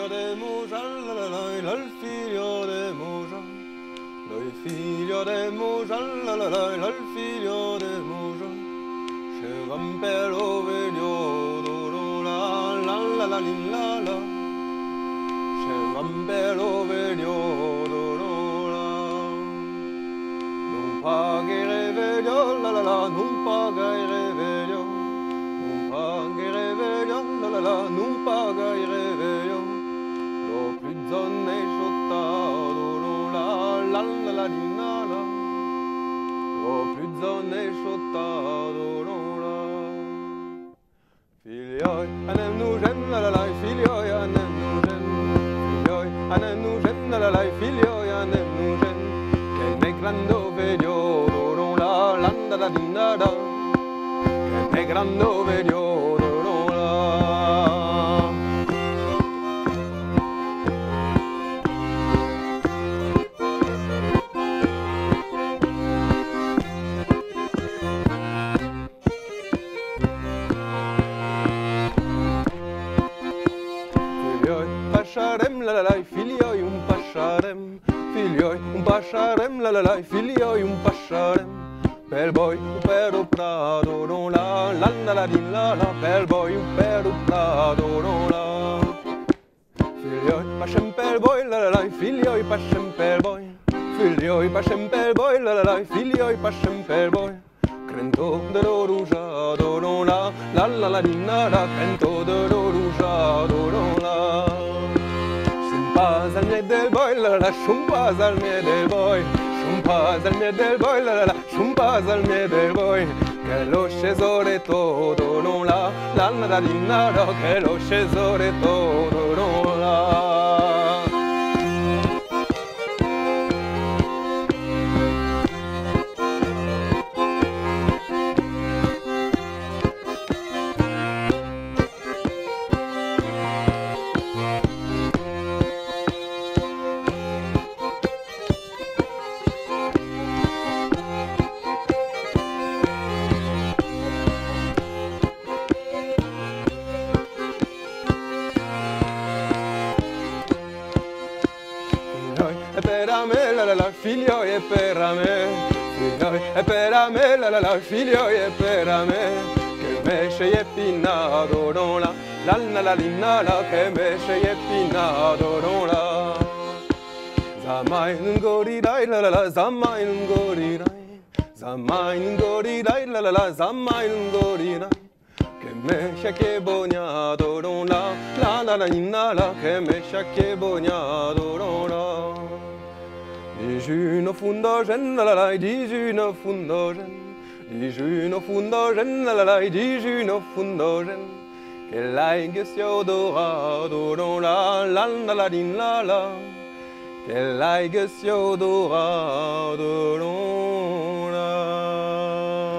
de Moja, la la la, il figlio de Moja. Il figlio de Moja, la la la, il figlio de Moja. C'è un bello veglio, la la la la la la. C'è un bello veglio, non paga il reveglio, la la la, non paga il reveglio. Non paga il reveglio, la la la, non paga il reveglio. Lo prigione sciottato, la la la la la la. Lo prigione sciottato, la. Figlioi, anem nugen, la la la, figlioi, anem nugen. Figlioi, anem nugen, la la la, figlioi, anem nugen. Che ne grando veglio, la la la la la la. Che ne grando veglio, la. Pasciarem, la la la, figlioi, un pasciarem. Figlioi, un pasciarem, la la la, figlioi, un pasciarem. Per voi, per o prado, non la, la la la di la la. Per voi, per o prado, non la. Figlioi, pascem per voi, la la la, figlioi, pascem per voi. Figlioi, pascem per voi, la la la, figlioi, pascem per voi. Crento de lo rugiado, non la, la la la di la la. Crento de lo rugiado, non la. Shumpas al mie del boy, la la, shumpas al mie del boy. Shumpas al mie del boy, la la la, shumpas al mie del boy. Che lo scesore todo, non la, la la la di la la. Che lo scesore todo, non la. E per a me, la la la, figlio, e per a me. Figlioi, e per a me, la la la, figlio, e per a me. Che me sceglie pinato, non la, la la la la la, che me sceglie pinato, non la. Zamai non gorirai, la la la, zamai non gorirai. Zamai non gorirai, la la la, zamai non gorirai. Che me sceglie bognato, non la, la la la la, che me sceglie bognato, non la. Dijuno fundogen, la la la, dijuno fundogen. Dijuno fundogen, la la la, dijuno fundogen. Che l'aigue sia dorato, non la, la la la din la la. Che l'aigue sia dorato, non la.